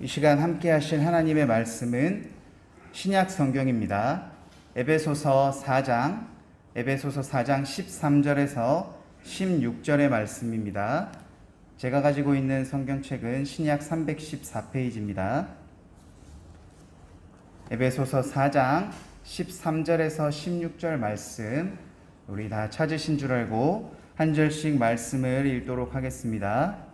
이 시간 함께 하실 하나님의 말씀은 신약 성경입니다. 에베소서 4장 13절에서 16절의 말씀입니다. 제가 가지고 있는 성경책은 신약 314페이지입니다. 에베소서 4장 13절에서 16절 말씀, 우리 다 찾으신 줄 알고 한 절씩 말씀을 읽도록 하겠습니다.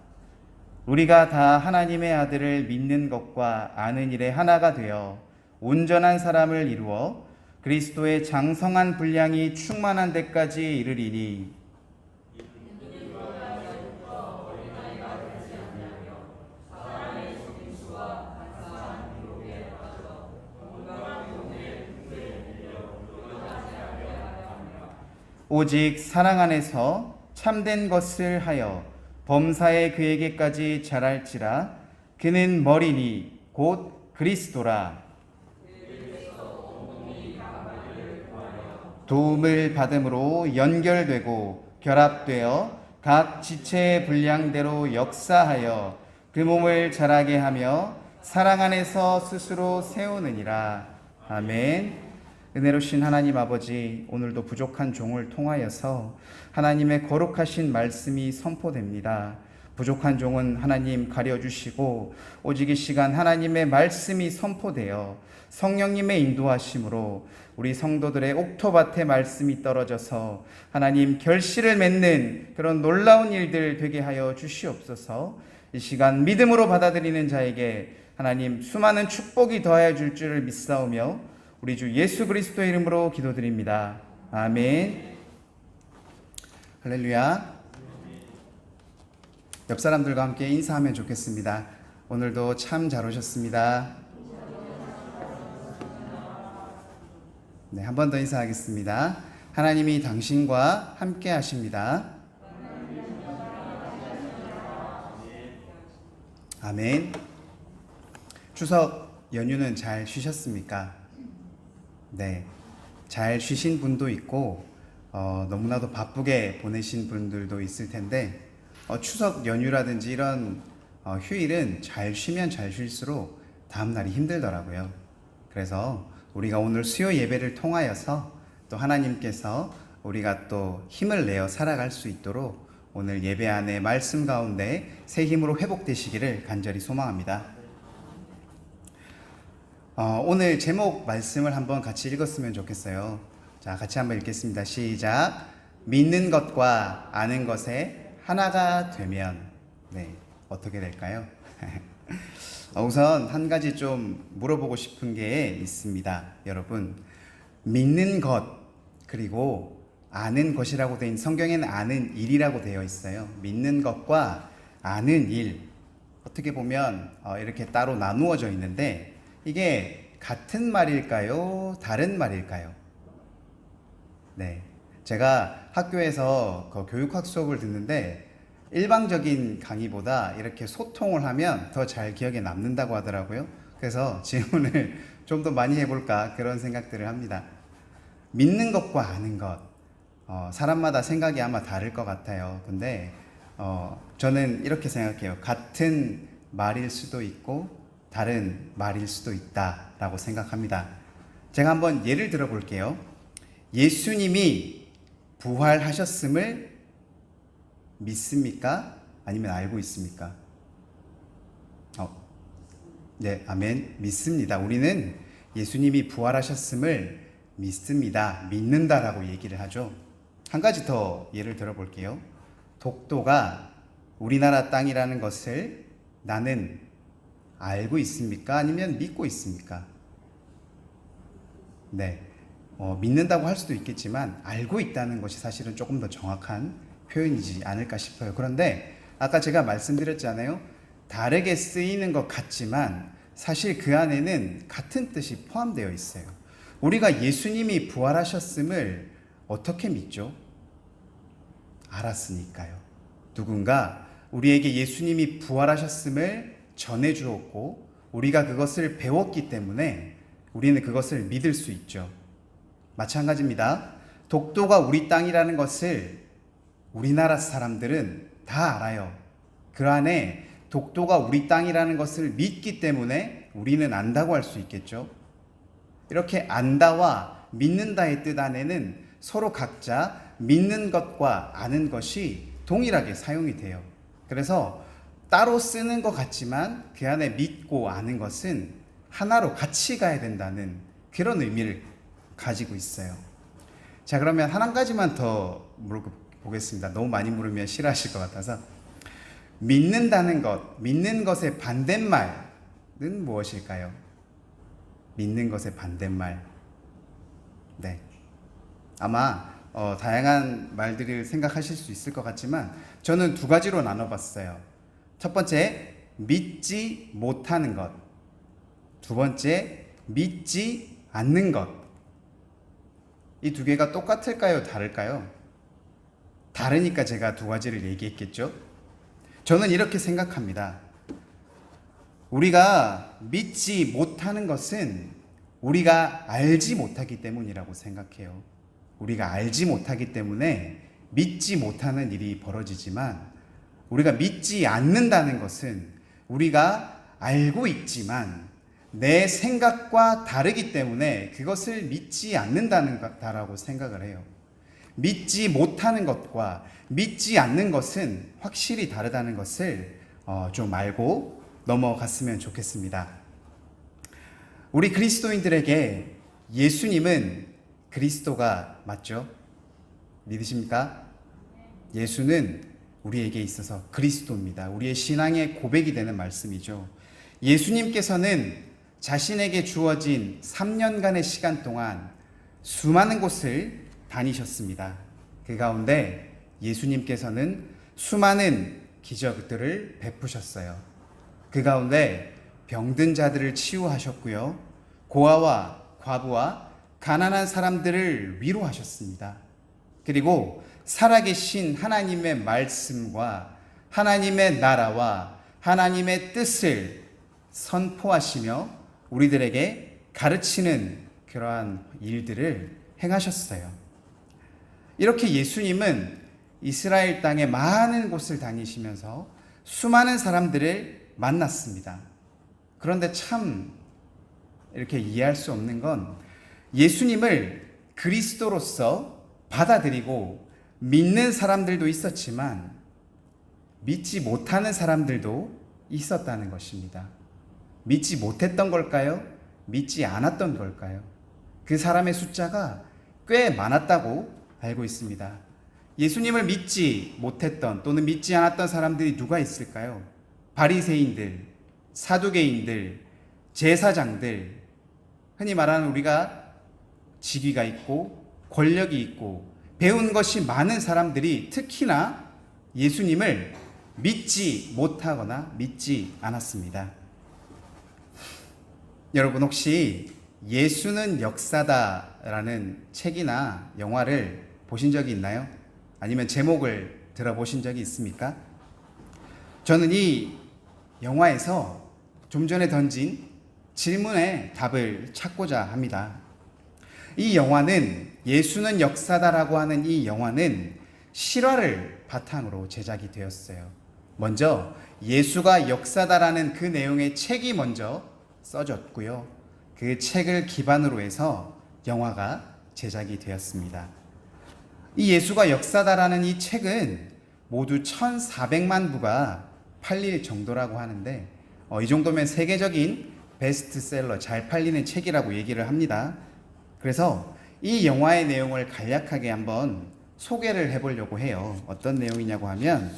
우리가 다 하나님의 아들을 믿는 것과 아는 일에 하나가 되어 온전한 사람을 이루어 그리스도의 장성한 분량이 충만한 데까지 이르리니, 오직 사랑 안에서 참된 것을 하여 범사에 그에게까지 자랄지라. 그는 머리니 곧 그리스도라. 도움을 받음으로 연결되고 결합되어 각 지체의 분량대로 역사하여 그 몸을 자라게 하며 사랑 안에서 스스로 세우느니라. 아멘. 은혜로우신 하나님 아버지, 오늘도 부족한 종을 통하여서 하나님의 거룩하신 말씀이 선포됩니다. 부족한 종은 하나님 가려주시고 오직 이 시간 하나님의 말씀이 선포되어 성령님의 인도하심으로 우리 성도들의 옥토밭에 말씀이 떨어져서 하나님 결실을 맺는 그런 놀라운 일들 되게 하여 주시옵소서. 이 시간 믿음으로 받아들이는 자에게 하나님 수많은 축복이 더하여 줄 줄을 믿사오며 우리 주 예수 그리스도의 이름으로 기도드립니다. 아멘. 할렐루야. 옆 사람들과 함께 인사하면 좋겠습니다. 오늘도 참 잘 오셨습니다. 네, 한 번 더 인사하겠습니다. 하나님이 당신과 함께 하십니다. 아멘. 추석 연휴는 잘 쉬셨습니까? 네, 잘 쉬신 분도 있고 너무나도 바쁘게 보내신 분들도 있을 텐데 추석 연휴라든지 이런 휴일은 잘 쉬면 잘 쉴수록 다음날이 힘들더라고요. 그래서 우리가 오늘 수요 예배를 통하여서 또 하나님께서 우리가 또 힘을 내어 살아갈 수 있도록 오늘 예배 안에 말씀 가운데 새 힘으로 회복되시기를 간절히 소망합니다. 오늘 제목 말씀을 한번 같이 읽었으면 좋겠어요. 자, 같이 한번 읽겠습니다. 시작. 믿는 것과 아는 것에 하나가 되면, 네, 어떻게 될까요? 우선 한 가지 좀 물어보고 싶은 게 있습니다. 여러분, 믿는 것 그리고 아는 것이라고 되어 있는, 성경에는 아는 일이라고 되어 있어요. 믿는 것과 아는 일, 어떻게 보면 이렇게 따로 나누어져 있는데 이게 같은 말일까요? 다른 말일까요? 네, 제가 학교에서 교육학 수업을 듣는데 일방적인 강의보다 이렇게 소통을 하면 더 잘 기억에 남는다고 하더라고요. 그래서 질문을 좀 더 많이 해볼까 그런 생각들을 합니다. 믿는 것과 아는 것, 사람마다 생각이 아마 다를 것 같아요. 근데 저는 이렇게 생각해요. 같은 말일 수도 있고 다른 말일 수도 있다라고 생각합니다. 제가 한번 예를 들어 볼게요. 예수님이 부활하셨음을 믿습니까? 아니면 알고 있습니까? 네, 아멘. 믿습니다. 우리는 예수님이 부활하셨음을 믿습니다. 믿는다라고 얘기를 하죠. 한 가지 더 예를 들어 볼게요. 독도가 우리나라 땅이라는 것을 나는 알고 있습니까? 아니면 믿고 있습니까? 네, 믿는다고 할 수도 있겠지만 알고 있다는 것이 사실은 조금 더 정확한 표현이지 않을까 싶어요. 그런데 아까 제가 말씀드렸잖아요. 다르게 쓰이는 것 같지만 사실 그 안에는 같은 뜻이 포함되어 있어요. 우리가 예수님이 부활하셨음을 어떻게 믿죠? 알았으니까요. 누군가 우리에게 예수님이 부활하셨음을 전해주었고 우리가 그것을 배웠기 때문에 우리는 그것을 믿을 수 있죠. 마찬가지입니다. 독도가 우리 땅이라는 것을 우리나라 사람들은 다 알아요. 그 안에 독도가 우리 땅이라는 것을 믿기 때문에 우리는 안다고 할 수 있겠죠. 이렇게 안다와 믿는다의 뜻 안에는 서로 각자 믿는 것과 아는 것이 동일하게 사용이 돼요. 그래서 따로 쓰는 것 같지만 그 안에 믿고 아는 것은 하나로 같이 가야 된다는 그런 의미를 가지고 있어요. 자, 그러면 한 가지만 더 물어보겠습니다. 너무 많이 물으면 싫어하실 것 같아서. 믿는다는 것, 믿는 것의 반대말은 무엇일까요? 믿는 것의 반대말. 네. 아마 다양한 말들을 생각하실 수 있을 것 같지만 저는 두 가지로 나눠봤어요. 첫 번째, 믿지 못하는 것. 두 번째, 믿지 않는 것. 이 두 개가 똑같을까요? 다를까요? 다르니까 제가 두 가지를 얘기했겠죠? 저는 이렇게 생각합니다. 우리가 믿지 못하는 것은 우리가 알지 못하기 때문이라고 생각해요. 우리가 알지 못하기 때문에 믿지 못하는 일이 벌어지지만 우리가 믿지 않는다는 것은 우리가 알고 있지만 내 생각과 다르기 때문에 그것을 믿지 않는다는 거다라고 생각을 해요. 믿지 못하는 것과 믿지 않는 것은 확실히 다르다는 것을 좀 알고 넘어갔으면 좋겠습니다. 우리 그리스도인들에게 예수님은 그리스도가 맞죠? 믿으십니까? 예수는 우리에게 있어서 그리스도입니다. 우리의 신앙의 고백이 되는 말씀이죠. 예수님께서는 자신에게 주어진 3년간의 시간 동안 수많은 곳을 다니셨습니다. 그 가운데 예수님께서는 수많은 기적들을 베푸셨어요. 그 가운데 병든 자들을 치유하셨고요. 고아와 과부와 가난한 사람들을 위로하셨습니다. 그리고 살아계신 하나님의 말씀과 하나님의 나라와 하나님의 뜻을 선포하시며 우리들에게 가르치는 그러한 일들을 행하셨어요. 이렇게 예수님은 이스라엘 땅의 많은 곳을 다니시면서 수많은 사람들을 만났습니다. 그런데 참 이렇게 이해할 수 없는 건 예수님을 그리스도로서 받아들이고 믿는 사람들도 있었지만 믿지 못하는 사람들도 있었다는 것입니다. 믿지 못했던 걸까요? 믿지 않았던 걸까요? 그 사람의 숫자가 꽤 많았다고 알고 있습니다. 예수님을 믿지 못했던 또는 믿지 않았던 사람들이 누가 있을까요? 바리새인들, 사두개인들, 제사장들, 흔히 말하는 우리가 직위가 있고 권력이 있고 배운 것이 많은 사람들이 특히나 예수님을 믿지 못하거나 믿지 않았습니다. 여러분 혹시 예수는 역사다라는 책이나 영화를 보신 적이 있나요? 아니면 제목을 들어보신 적이 있습니까? 저는 이 영화에서 좀 전에 던진 질문에 답을 찾고자 합니다. 이 영화는 예수는 역사다라고 하는 이 영화는 실화를 바탕으로 제작이 되었어요. 먼저 예수가 역사다라는 그 내용의 책이 먼저 써졌고요. 그 책을 기반으로 해서 영화가 제작이 되었습니다. 이 예수가 역사다라는 이 책은 모두 1,400만 부가 팔릴 정도라고 하는데 이 정도면 세계적인 베스트셀러, 잘 팔리는 책이라고 얘기를 합니다. 그래서 이 영화의 내용을 간략하게 한번 소개를 해보려고 해요. 어떤 내용이냐고 하면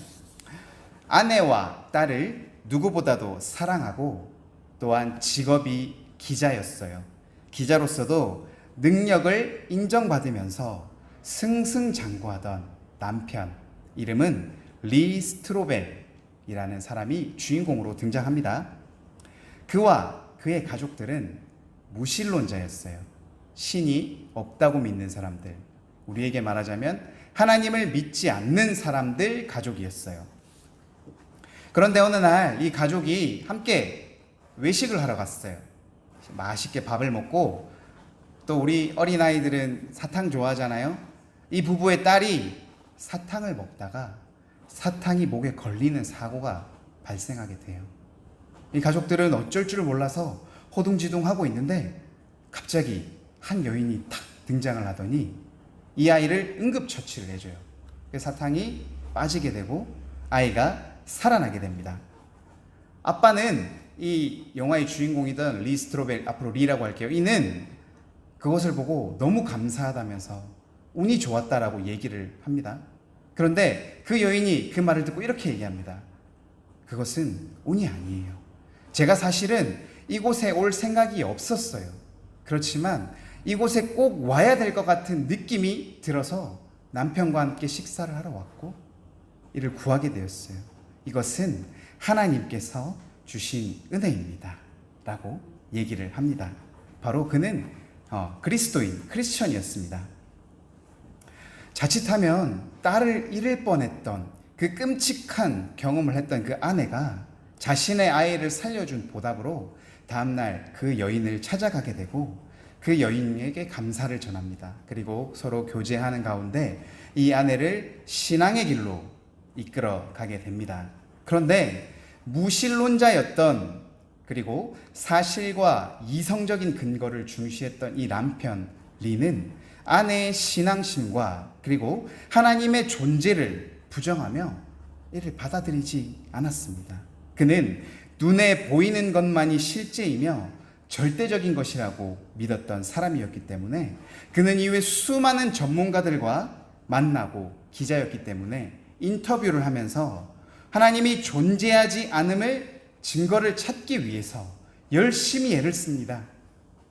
아내와 딸을 누구보다도 사랑하고 또한 직업이 기자였어요. 기자로서도 능력을 인정받으면서 승승장구하던 남편, 이름은 리 스트로벨이라는 사람이 주인공으로 등장합니다. 그와 그의 가족들은 무신론자였어요. 신이 없다고 믿는 사람들, 우리에게 말하자면 하나님을 믿지 않는 사람들 가족이었어요. 그런데 어느 날 이 가족이 함께 외식을 하러 갔어요. 맛있게 밥을 먹고 또 우리 어린아이들은 사탕 좋아하잖아요. 이 부부의 딸이 사탕을 먹다가 사탕이 목에 걸리는 사고가 발생하게 돼요. 이 가족들은 어쩔 줄 몰라서 허둥지둥하고 있는데 갑자기 한 여인이 탁 등장을 하더니 이 아이를 응급처치를 해줘요. 사탕이 빠지게 되고 아이가 살아나게 됩니다. 아빠는 이 영화의 주인공이던 리 스트로벨, 앞으로 리라고 할게요. 이는 그것을 보고 너무 감사하다면서 운이 좋았다라고 얘기를 합니다. 그런데 그 여인이 그 말을 듣고 이렇게 얘기합니다. 그것은 운이 아니에요. 제가 사실은 이곳에 올 생각이 없었어요. 그렇지만 이곳에 꼭 와야 될 것 같은 느낌이 들어서 남편과 함께 식사를 하러 왔고 이를 구하게 되었어요. 이것은 하나님께서 주신 은혜입니다. 라고 얘기를 합니다. 바로 그는 그리스도인, 크리스천이었습니다. 자칫하면 딸을 잃을 뻔했던 그 끔찍한 경험을 했던 그 아내가 자신의 아이를 살려준 보답으로 다음날 그 여인을 찾아가게 되고 그 여인에게 감사를 전합니다. 그리고 서로 교제하는 가운데 이 아내를 신앙의 길로 이끌어 가게 됩니다. 그런데 무신론자였던, 그리고 사실과 이성적인 근거를 중시했던 이 남편 리는 아내의 신앙심과 그리고 하나님의 존재를 부정하며 이를 받아들이지 않았습니다. 그는 눈에 보이는 것만이 실제이며 절대적인 것이라고 믿었던 사람이었기 때문에 그는 이후에 수많은 전문가들과 만나고 기자였기 때문에 인터뷰를 하면서 하나님이 존재하지 않음을 증거를 찾기 위해서 열심히 애를 씁니다.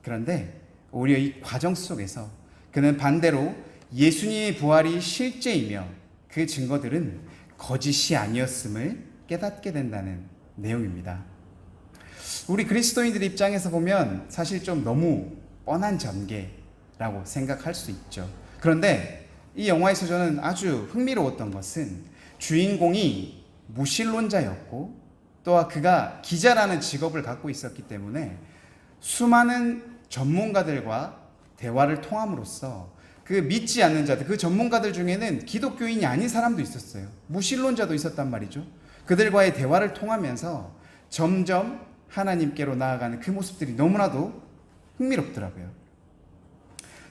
그런데 오히려 이 과정 속에서 그는 반대로 예수님의 부활이 실제이며 그 증거들은 거짓이 아니었음을 깨닫게 된다는 내용입니다. 우리 그리스도인들 입장에서 보면 사실 좀 너무 뻔한 전개라고 생각할 수 있죠. 그런데 이 영화에서 저는 아주 흥미로웠던 것은 주인공이 무신론자였고 또한 그가 기자라는 직업을 갖고 있었기 때문에 수많은 전문가들과 대화를 통함으로써 그 믿지 않는 자들, 그 전문가들 중에는 기독교인이 아닌 사람도 있었어요. 무신론자도 있었단 말이죠. 그들과의 대화를 통하면서 점점 하나님께로 나아가는 그 모습들이 너무나도 흥미롭더라고요.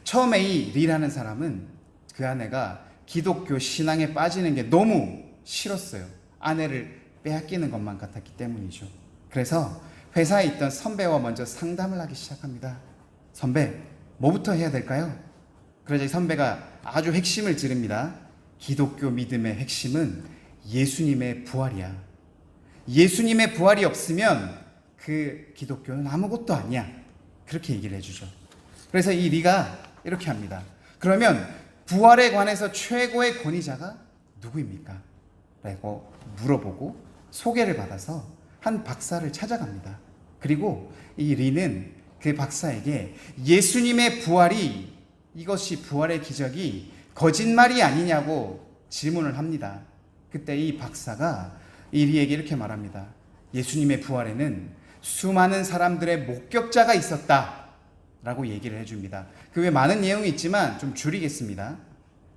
처음에 이 리라는 사람은 그 아내가 기독교 신앙에 빠지는 게 너무 싫었어요. 아내를 빼앗기는 것만 같았기 때문이죠. 그래서 회사에 있던 선배와 먼저 상담을 하기 시작합니다. 선배, 뭐부터 해야 될까요? 그러자 이 선배가 아주 핵심을 찌릅니다. 기독교 믿음의 핵심은 예수님의 부활이야. 예수님의 부활이 없으면 그 기독교는 아무것도 아니야. 그렇게 얘기를 해주죠. 그래서 이 리가 이렇게 합니다. 그러면 부활에 관해서 최고의 권위자가 누구입니까? 라고 물어보고 소개를 받아서 한 박사를 찾아갑니다. 그리고 이 리는 그 박사에게 예수님의 부활이, 이것이 부활의 기적이 거짓말이 아니냐고 질문을 합니다. 그때 이 박사가 이 리에게 이렇게 말합니다. 예수님의 부활에는 수많은 사람들의 목격자가 있었다 라고 얘기를 해줍니다. 그 외에 많은 내용이 있지만 좀 줄이겠습니다.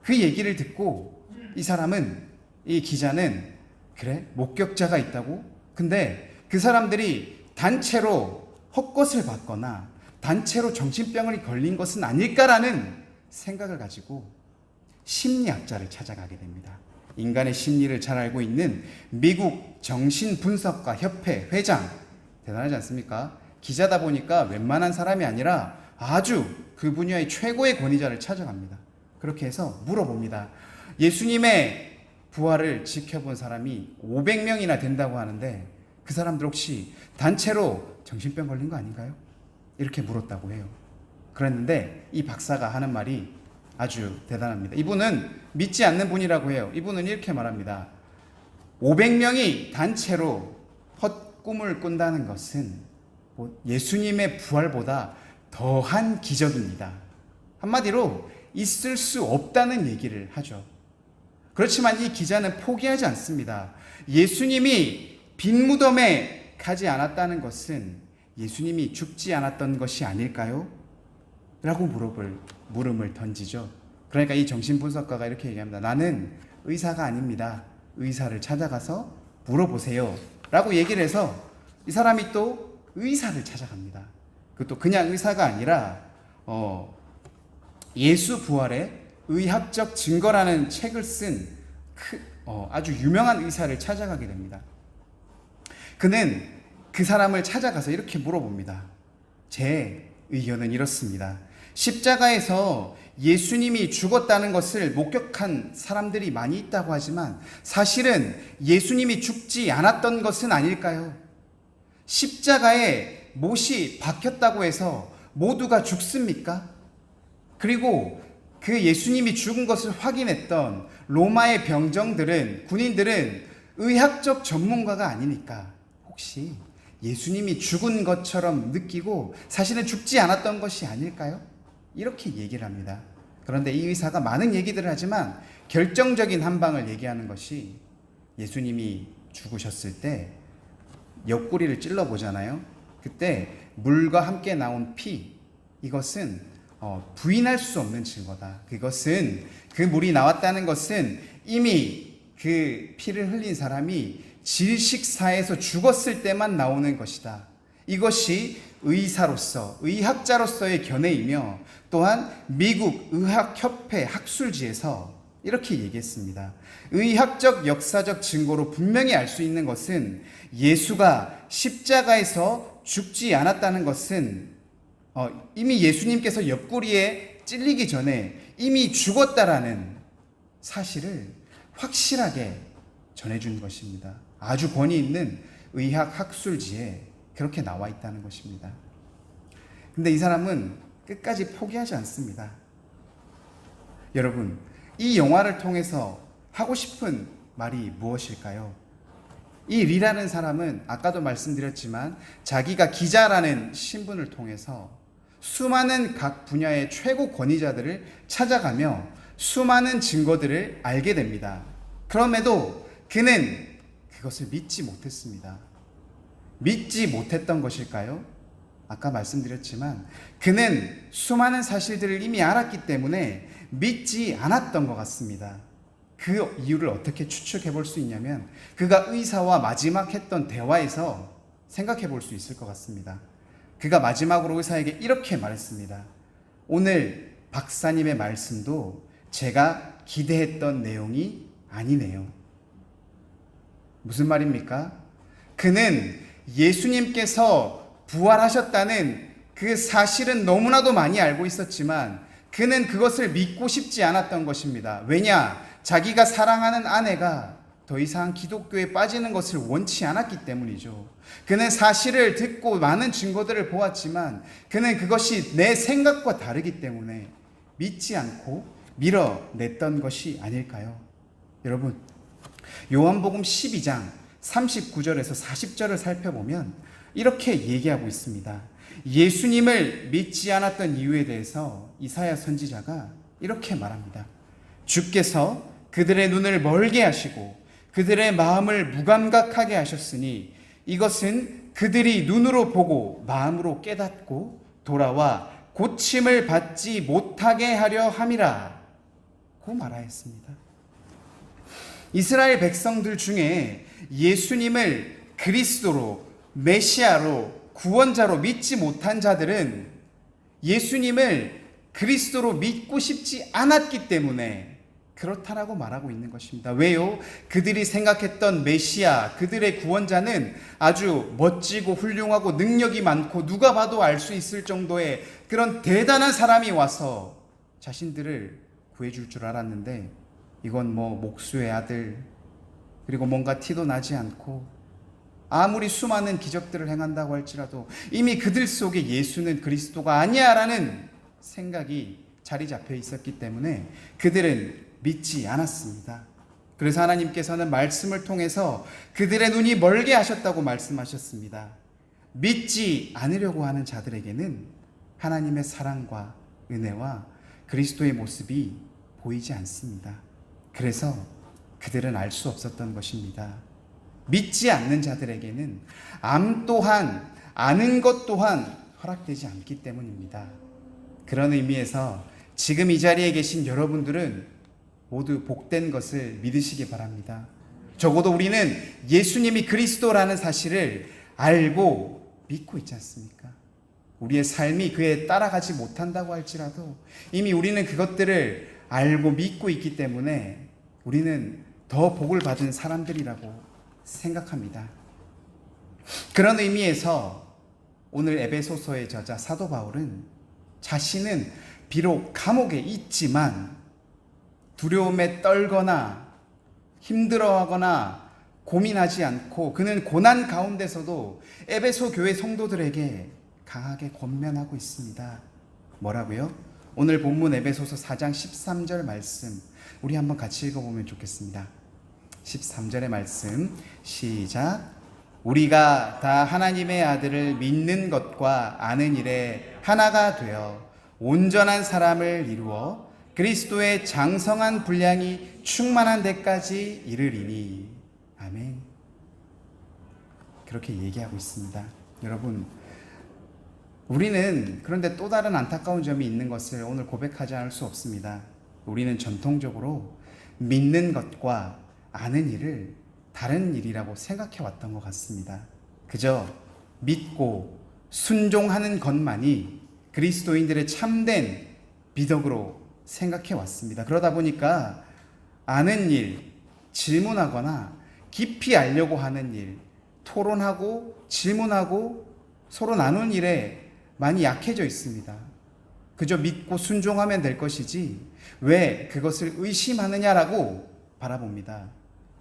그 얘기를 듣고 이 사람은, 이 기자는, 그래? 목격자가 있다고? 근데 그 사람들이 단체로 헛것을 봤거나 단체로 정신병이 걸린 것은 아닐까라는 생각을 가지고 심리학자를 찾아가게 됩니다. 인간의 심리를 잘 알고 있는 미국 정신분석가 협회 회장, 대단하지 않습니까? 기자다 보니까 웬만한 사람이 아니라 아주 그 분야의 최고의 권위자를 찾아갑니다. 그렇게 해서 물어봅니다. 예수님의 부활을 지켜본 사람이 500명이나 된다고 하는데 그 사람들 혹시 단체로 정신병 걸린 거 아닌가요? 이렇게 물었다고 해요. 그랬는데 이 박사가 하는 말이 아주 대단합니다. 이분은 믿지 않는 분이라고 해요. 이분은 이렇게 말합니다. 500명이 단체로 헛꿈을 꾼다는 것은 예수님의 부활보다 더한 기적입니다. 한마디로 있을 수 없다는 얘기를 하죠. 그렇지만 이 기자는 포기하지 않습니다. 예수님이 빈 무덤에 가지 않았다는 것은 예수님이 죽지 않았던 것이 아닐까요? 라고 물음을 던지죠. 그러니까 이 정신분석가가 이렇게 얘기합니다. 나는 의사가 아닙니다. 의사를 찾아가서 물어보세요. 라고 얘기를 해서 이 사람이 또 의사를 찾아갑니다. 그것도 그냥 의사가 아니라 예수 부활의 의학적 증거라는 책을 쓴 아주 유명한 의사를 찾아가게 됩니다. 그는 그 사람을 찾아가서 이렇게 물어봅니다. 제 의견은 이렇습니다. 십자가에서 예수님이 죽었다는 것을 목격한 사람들이 많이 있다고 하지만 사실은 예수님이 죽지 않았던 것은 아닐까요? 십자가에 못이 박혔다고 해서 모두가 죽습니까? 그리고 그 예수님이 죽은 것을 확인했던 로마의 병정들은, 군인들은 의학적 전문가가 아니니까 혹시 예수님이 죽은 것처럼 느끼고 사실은 죽지 않았던 것이 아닐까요? 이렇게 얘기를 합니다. 그런데 이 의사가 많은 얘기들을 하지만 결정적인 한 방을 얘기하는 것이 예수님이 죽으셨을 때 옆구리를 찔러보잖아요. 그때 물과 함께 나온 피, 이것은 부인할 수 없는 증거다. 그것은 그 물이 나왔다는 것은 이미 그 피를 흘린 사람이 질식사에서 죽었을 때만 나오는 것이다. 이것이 의사로서, 의학자로서의 견해이며 또한 미국 의학협회 학술지에서 이렇게 얘기했습니다. 의학적 역사적 증거로 분명히 알 수 있는 것은 예수가 십자가에서 죽지 않았다는 것은 이미 예수님께서 옆구리에 찔리기 전에 이미 죽었다라는 사실을 확실하게 전해준 것입니다. 아주 권위 있는 의학 학술지에 그렇게 나와 있다는 것입니다. 근데 이 사람은 끝까지 포기하지 않습니다. 여러분, 이 영화를 통해서 하고 싶은 말이 무엇일까요? 이 리라는 사람은 아까도 말씀드렸지만 자기가 기자라는 신분을 통해서 수많은 각 분야의 최고 권위자들을 찾아가며 수많은 증거들을 알게 됩니다. 그럼에도 그는 그것을 믿지 못했습니다. 믿지 못했던 것일까요? 아까 말씀드렸지만 그는 수많은 사실들을 이미 알았기 때문에 믿지 않았던 것 같습니다. 그 이유를 어떻게 추측해 볼 수 있냐면 그가 의사와 마지막 했던 대화에서 생각해 볼 수 있을 것 같습니다. 그가 마지막으로 의사에게 이렇게 말했습니다. 오늘 박사님의 말씀도 제가 기대했던 내용이 아니네요. 무슨 말입니까? 그는 예수님께서 부활하셨다는 그 사실은 너무나도 많이 알고 있었지만 그는 그것을 믿고 싶지 않았던 것입니다. 왜냐? 자기가 사랑하는 아내가 더 이상 기독교에 빠지는 것을 원치 않았기 때문이죠. 그는 사실을 듣고 많은 증거들을 보았지만 그는 그것이 내 생각과 다르기 때문에 믿지 않고 밀어냈던 것이 아닐까요? 여러분, 요한복음 12장 39절에서 40절을 살펴보면 이렇게 얘기하고 있습니다. 예수님을 믿지 않았던 이유에 대해서 이사야 선지자가 이렇게 말합니다. 주께서 그들의 눈을 멀게 하시고 그들의 마음을 무감각하게 하셨으니 이것은 그들이 눈으로 보고 마음으로 깨닫고 돌아와 고침을 받지 못하게 하려 함이라 고 말하였습니다. 이스라엘 백성들 중에 예수님을 그리스도로, 메시아로, 구원자로 믿지 못한 자들은 예수님을 그리스도로 믿고 싶지 않았기 때문에 그렇다라고 말하고 있는 것입니다. 왜요? 그들이 생각했던 메시아, 그들의 구원자는 아주 멋지고 훌륭하고 능력이 많고 누가 봐도 알 수 있을 정도의 그런 대단한 사람이 와서 자신들을 구해줄 줄 알았는데 이건 목수의 아들, 그리고 뭔가 티도 나지 않고 아무리 수많은 기적들을 행한다고 할지라도 이미 그들 속에 예수는 그리스도가 아니야 라는 생각이 자리 잡혀 있었기 때문에 그들은 믿지 않았습니다. 그래서 하나님께서는 말씀을 통해서 그들의 눈이 멀게 하셨다고 말씀하셨습니다. 믿지 않으려고 하는 자들에게는 하나님의 사랑과 은혜와 그리스도의 모습이 보이지 않습니다. 그래서 그들은 알 수 없었던 것입니다. 믿지 않는 자들에게는 암 또한 아는 것 또한 허락되지 않기 때문입니다. 그런 의미에서 지금 이 자리에 계신 여러분들은 모두 복된 것을 믿으시기 바랍니다. 적어도 우리는 예수님이 그리스도라는 사실을 알고 믿고 있지 않습니까? 우리의 삶이 그에 따라가지 못한다고 할지라도 이미 우리는 그것들을 알고 믿고 있기 때문에 우리는 더 복을 받은 사람들이라고 생각합니다. 그런 의미에서 오늘 에베소서의 저자 사도 바울은 자신은 비록 감옥에 있지만 두려움에 떨거나 힘들어하거나 고민하지 않고 그는 고난 가운데서도 에베소 교회 성도들에게 강하게 권면하고 있습니다. 뭐라고요? 오늘 본문 에베소서 4장 13절 말씀 우리 한번 같이 읽어보면 좋겠습니다. 13절의 말씀 시작. 우리가 다 하나님의 아들을 믿는 것과 아는 일에 하나가 되어 온전한 사람을 이루어 그리스도의 장성한 분량이 충만한 데까지 이르리니. 아멘. 그렇게 얘기하고 있습니다. 여러분, 우리는 그런데 또 다른 안타까운 점이 있는 것을 오늘 고백하지 않을 수 없습니다. 우리는 전통적으로 믿는 것과 아는 일을 다른 일이라고 생각해 왔던 것 같습니다. 그저 믿고 순종하는 것만이 그리스도인들의 참된 미덕으로 생각해 왔습니다. 그러다 보니까 아는 일, 질문하거나 깊이 알려고 하는 일, 토론하고 질문하고 서로 나눈 일에 많이 약해져 있습니다. 그저 믿고 순종하면 될 것이지 왜 그것을 의심하느냐라고 바라봅니다.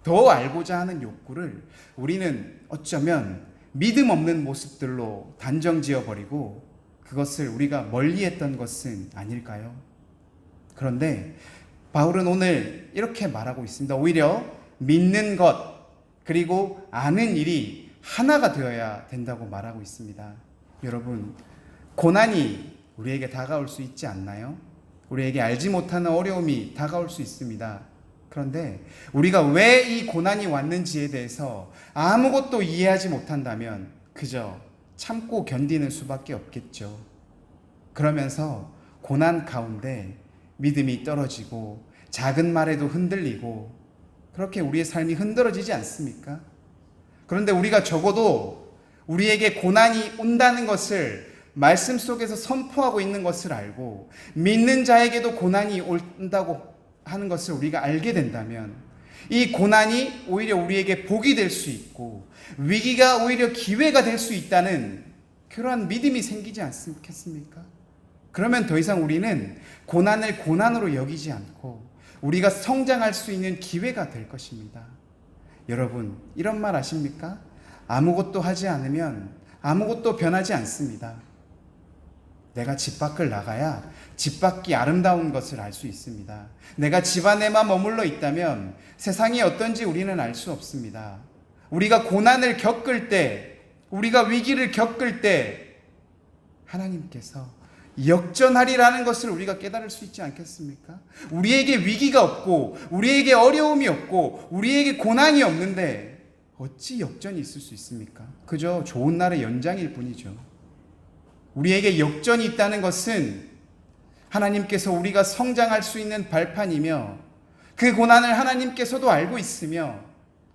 더 알고자 하는 욕구를 우리는 어쩌면 믿음 없는 모습들로 단정 지어버리고 그것을 우리가 멀리했던 것은 아닐까요? 그런데 바울은 오늘 이렇게 말하고 있습니다. 오히려 믿는 것 그리고 아는 일이 하나가 되어야 된다고 말하고 있습니다. 여러분, 고난이 우리에게 다가올 수 있지 않나요? 우리에게 알지 못하는 어려움이 다가올 수 있습니다. 그런데 우리가 왜 이 고난이 왔는지에 대해서 아무것도 이해하지 못한다면 그저 참고 견디는 수밖에 없겠죠. 그러면서 고난 가운데 믿음이 떨어지고 작은 말에도 흔들리고 그렇게 우리의 삶이 흔들어지지 않습니까? 그런데 우리가 적어도 우리에게 고난이 온다는 것을 말씀 속에서 선포하고 있는 것을 알고 믿는 자에게도 고난이 온다고 하는 것을 우리가 알게 된다면 이 고난이 오히려 우리에게 복이 될 수 있고 위기가 오히려 기회가 될 수 있다는 그러한 믿음이 생기지 않겠습니까? 그러면 더 이상 우리는 고난을 고난으로 여기지 않고 우리가 성장할 수 있는 기회가 될 것입니다. 여러분, 이런 말 아십니까? 아무것도 하지 않으면 아무것도 변하지 않습니다. 내가 집 밖을 나가야 집 밖이 아름다운 것을 알 수 있습니다. 내가 집 안에만 머물러 있다면 세상이 어떤지 우리는 알 수 없습니다. 우리가 고난을 겪을 때, 우리가 위기를 겪을 때 하나님께서 역전하리라는 것을 우리가 깨달을 수 있지 않겠습니까? 우리에게 위기가 없고 우리에게 어려움이 없고 우리에게 고난이 없는데 어찌 역전이 있을 수 있습니까? 그저 좋은 날의 연장일 뿐이죠. 우리에게 역전이 있다는 것은 하나님께서 우리가 성장할 수 있는 발판이며 그 고난을 하나님께서도 알고 있으며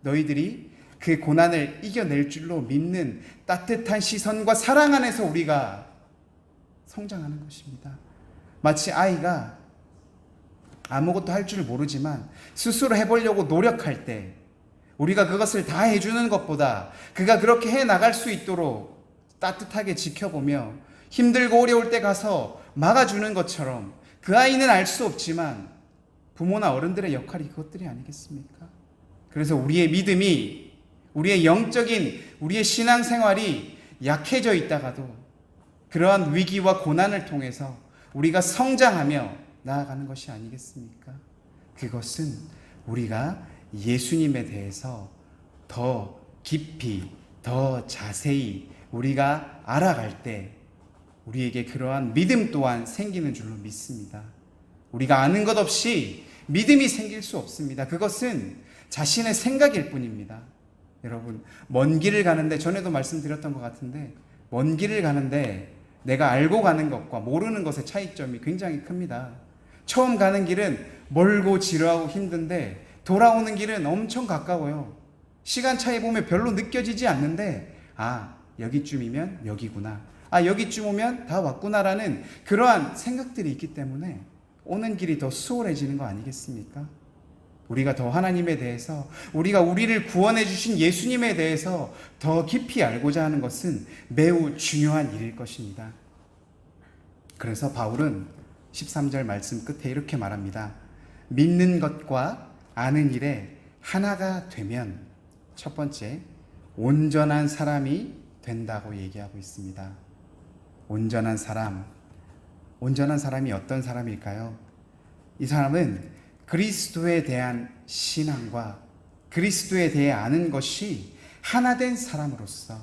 너희들이 그 고난을 이겨낼 줄로 믿는 따뜻한 시선과 사랑 안에서 우리가 성장하는 것입니다. 마치 아이가 아무것도 할 줄 모르지만 스스로 해보려고 노력할 때 우리가 그것을 다 해주는 것보다 그가 그렇게 해나갈 수 있도록 따뜻하게 지켜보며 힘들고 어려울 때 가서 막아주는 것처럼 그 아이는 알 수 없지만 부모나 어른들의 역할이 그것들이 아니겠습니까? 그래서 우리의 믿음이, 우리의 영적인, 우리의 신앙생활이 약해져 있다가도 그러한 위기와 고난을 통해서 우리가 성장하며 나아가는 것이 아니겠습니까? 그것은 우리가 예수님에 대해서 더 깊이, 더 자세히 우리가 알아갈 때 우리에게 그러한 믿음 또한 생기는 줄로 믿습니다. 우리가 아는 것 없이 믿음이 생길 수 없습니다. 그것은 자신의 생각일 뿐입니다. 여러분, 먼 길을 가는데, 전에도 말씀드렸던 것 같은데, 먼 길을 가는데 내가 알고 가는 것과 모르는 것의 차이점이 굉장히 큽니다. 처음 가는 길은 멀고 지루하고 힘든데 돌아오는 길은 엄청 가까워요. 시간차에 보면 별로 느껴지지 않는데, 여기쯤이면 여기구나. 여기쯤 오면 다 왔구나라는 그러한 생각들이 있기 때문에 오는 길이 더 수월해지는 거 아니겠습니까? 우리가 더 하나님에 대해서, 우리가 우리를 구원해 주신 예수님에 대해서 더 깊이 알고자 하는 것은 매우 중요한 일일 것입니다. 그래서 바울은 13절 말씀 끝에 이렇게 말합니다. 믿는 것과 아는 일에 하나가 되면, 첫 번째, 온전한 사람이 된다고 얘기하고 있습니다. 온전한 사람이 어떤 사람일까요? 이 사람은 그리스도에 대한 신앙과 그리스도에 대해 아는 것이 하나된 사람으로서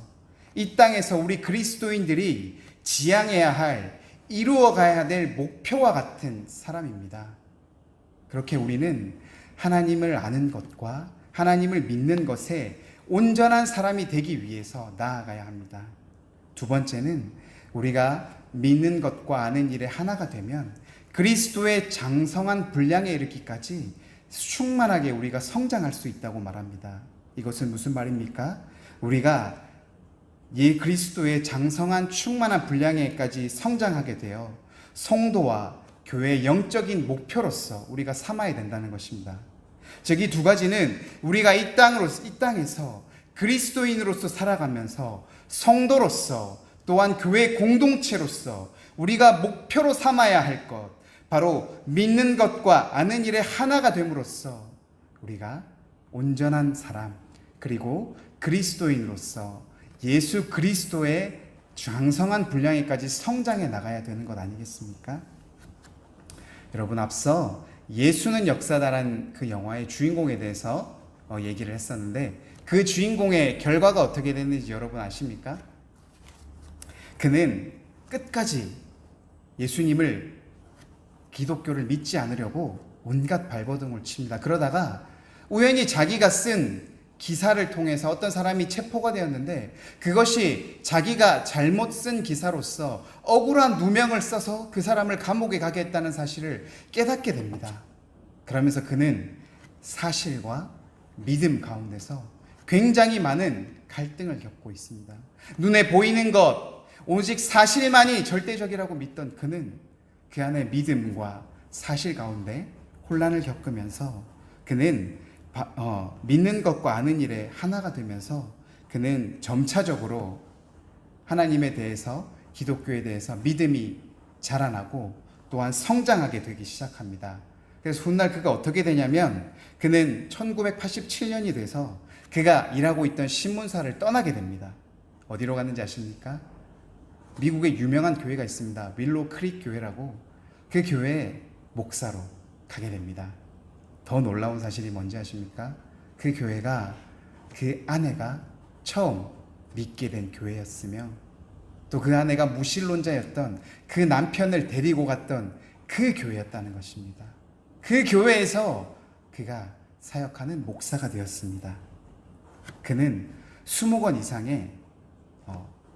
이 땅에서 우리 그리스도인들이 지향해야 할, 이루어가야 될 목표와 같은 사람입니다. 그렇게 우리는 하나님을 아는 것과 하나님을 믿는 것에 온전한 사람이 되기 위해서 나아가야 합니다. 두 번째는 우리가 믿는 것과 아는 일에 하나가 되면 그리스도의 장성한 분량에 이르기까지 충만하게 우리가 성장할 수 있다고 말합니다. 이것은 무슨 말입니까? 우리가 그리스도의 장성한 충만한 분량에까지 성장하게 되어 성도와 교회의 영적인 목표로서 우리가 삼아야 된다는 것입니다. 즉, 이 두 가지는 우리가 이 땅에서 그리스도인으로서 살아가면서 성도로서 또한 교회 공동체로서 우리가 목표로 삼아야 할 것, 바로 믿는 것과 아는 일의 하나가 됨으로써 우리가 온전한 사람, 그리고 그리스도인으로서 예수 그리스도의 장성한 분량에까지 성장해 나가야 되는 것 아니겠습니까? 여러분, 앞서 예수는 역사다라는 그 영화의 주인공에 대해서 얘기를 했었는데, 그 주인공의 결과가 어떻게 됐는지 여러분 아십니까? 그는 끝까지 예수님을, 기독교를 믿지 않으려고 온갖 발버둥을 칩니다. 그러다가 우연히 자기가 쓴 기사를 통해서 어떤 사람이 체포가 되었는데, 그것이 자기가 잘못 쓴 기사로서 억울한 누명을 써서 그 사람을 감옥에 가게 했다는 사실을 깨닫게 됩니다. 그러면서 그는 사실과 믿음 가운데서 굉장히 많은 갈등을 겪고 있습니다. 눈에 보이는 것, 오직 사실만이 절대적이라고 믿던 그는 그 안에 믿음과 사실 가운데 혼란을 겪으면서 그는 믿는 것과 아는 일에 하나가 되면서 그는 점차적으로 하나님에 대해서, 기독교에 대해서 믿음이 자라나고 또한 성장하게 되기 시작합니다. 그래서 훗날 그가 어떻게 되냐면, 그는 1987년이 돼서 그가 일하고 있던 신문사를 떠나게 됩니다. 어디로 갔는지 아십니까? 미국에 유명한 교회가 있습니다. 윌로우 크릭 교회라고. 그 교회에 목사로 가게 됩니다. 더 놀라운 사실이 뭔지 아십니까? 그 교회가, 그 아내가 처음 믿게 된 교회였으며, 또 그 아내가 무신론자였던 그 남편을 데리고 갔던 그 교회였다는 것입니다. 그 교회에서 그가 사역하는 목사가 되었습니다. 그는 20권 이상의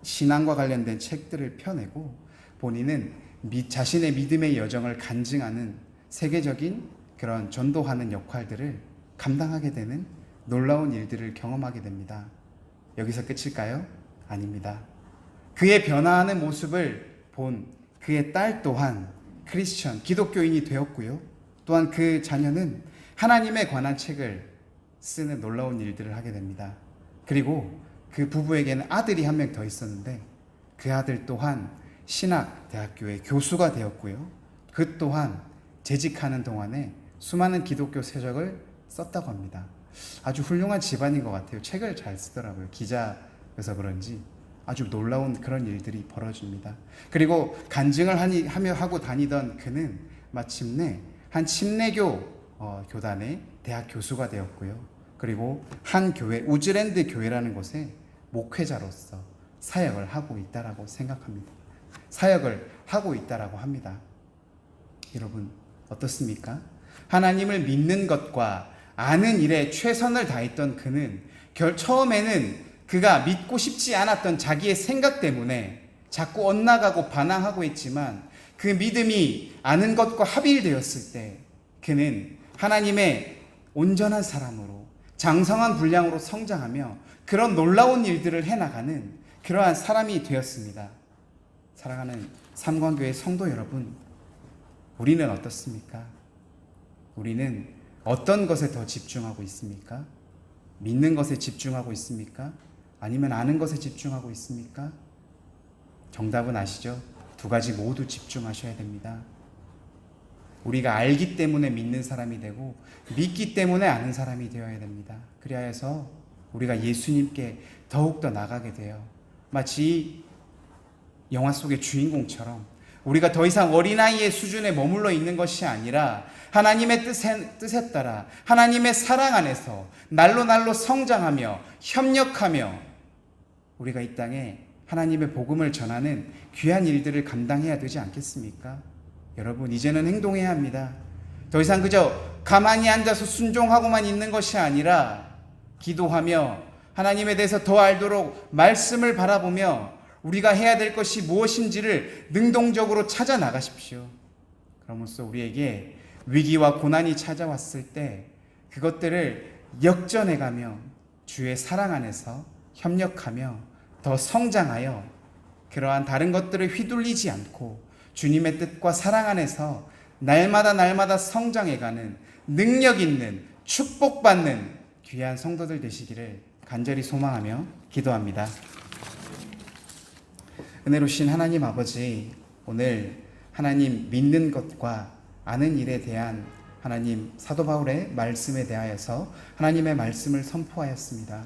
신앙과 관련된 책들을 펴내고, 본인은 자신의 믿음의 여정을 간증하는 세계적인 그런 전도하는 역할들을 감당하게 되는 놀라운 일들을 경험하게 됩니다. 여기서 끝일까요? 아닙니다. 그의 변화하는 모습을 본 그의 딸 또한 크리스천, 기독교인이 되었고요. 또한 그 자녀는 하나님에 관한 책을 쓰는 놀라운 일들을 하게 됩니다. 그리고 그 부부에게는 아들이 한 명 더 있었는데, 그 아들 또한 신학대학교의 교수가 되었고요. 그 또한 재직하는 동안에 수많은 기독교 서적을 썼다고 합니다. 아주 훌륭한 집안인 것 같아요. 책을 잘 쓰더라고요. 기자여서 그런지 아주 놀라운 그런 일들이 벌어집니다. 그리고 간증을 하고 다니던 그는 마침내 한 침례교 교단의 대학 교수가 되었고요. 그리고 한 교회, 우즈랜드 교회라는 곳에 목회자로서 사역을 하고 있다라고 생각합니다. 사역을 하고 있다라고 합니다. 여러분 어떻습니까? 하나님을 믿는 것과 아는 일에 최선을 다했던 그는 처음에는 그가 믿고 싶지 않았던 자기의 생각 때문에 자꾸 엇나가고 반항하고 했지만, 그 믿음이 아는 것과 합일되었을 때 그는 하나님의 온전한 사람으로 장성한 분량으로 성장하며 그런 놀라운 일들을 해나가는 그러한 사람이 되었습니다. 사랑하는 삼관교회 성도 여러분, 우리는 어떻습니까? 우리는 어떤 것에 더 집중하고 있습니까? 믿는 것에 집중하고 있습니까? 아니면 아는 것에 집중하고 있습니까? 정답은 아시죠? 두 가지 모두 집중하셔야 됩니다. 우리가 알기 때문에 믿는 사람이 되고 믿기 때문에 아는 사람이 되어야 됩니다. 그래야 해서 우리가 예수님께 더욱더 나가게 돼요. 마치 영화 속의 주인공처럼 우리가 더 이상 어린아이의 수준에 머물러 있는 것이 아니라 하나님의 뜻에 따라 하나님의 사랑 안에서 날로 성장하며 협력하며 우리가 이 땅에 하나님의 복음을 전하는 귀한 일들을 감당해야 되지 않겠습니까? 여러분, 이제는 행동해야 합니다. 더 이상 그저 가만히 앉아서 순종하고만 있는 것이 아니라 기도하며 하나님에 대해서 더 알도록 말씀을 바라보며 우리가 해야 될 것이 무엇인지를 능동적으로 찾아 나가십시오. 그러면서 우리에게 위기와 고난이 찾아왔을 때 그것들을 역전해가며 주의 사랑 안에서 협력하며 더 성장하여 그러한 다른 것들을 휘둘리지 않고 주님의 뜻과 사랑 안에서 날마다 성장해가는 능력 있는 축복받는 귀한 성도들 되시기를 간절히 소망하며 기도합니다. 은혜로우신 하나님 아버지, 오늘 하나님 믿는 것과 아는 일에 대한 하나님 사도 바울의 말씀에 대하여서 하나님의 말씀을 선포하였습니다.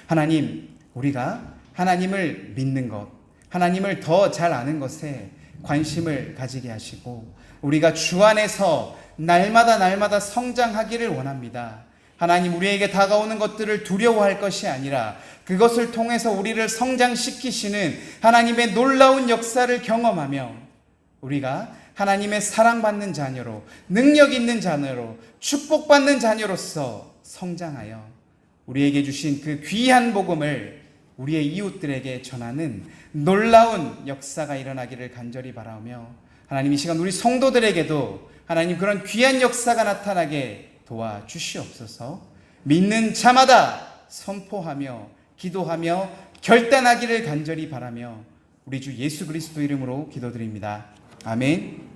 하나님, 우리가 하나님을 믿는 것, 하나님을 더 잘 아는 것에 관심을 가지게 하시고 우리가 주 안에서 날마다 성장하기를 원합니다. 하나님, 우리에게 다가오는 것들을 두려워할 것이 아니라 그것을 통해서 우리를 성장시키시는 하나님의 놀라운 역사를 경험하며 우리가 하나님의 사랑받는 자녀로, 능력 있는 자녀로, 축복받는 자녀로서 성장하여 우리에게 주신 그 귀한 복음을 우리의 이웃들에게 전하는 놀라운 역사가 일어나기를 간절히 바라며 하나님, 이 시간 우리 성도들에게도 하나님 그런 귀한 역사가 나타나게 도와주시옵소서. 믿는 자마다 선포하며 기도하며 결단하기를 간절히 바라며 우리 주 예수 그리스도 이름으로 기도드립니다. 아멘.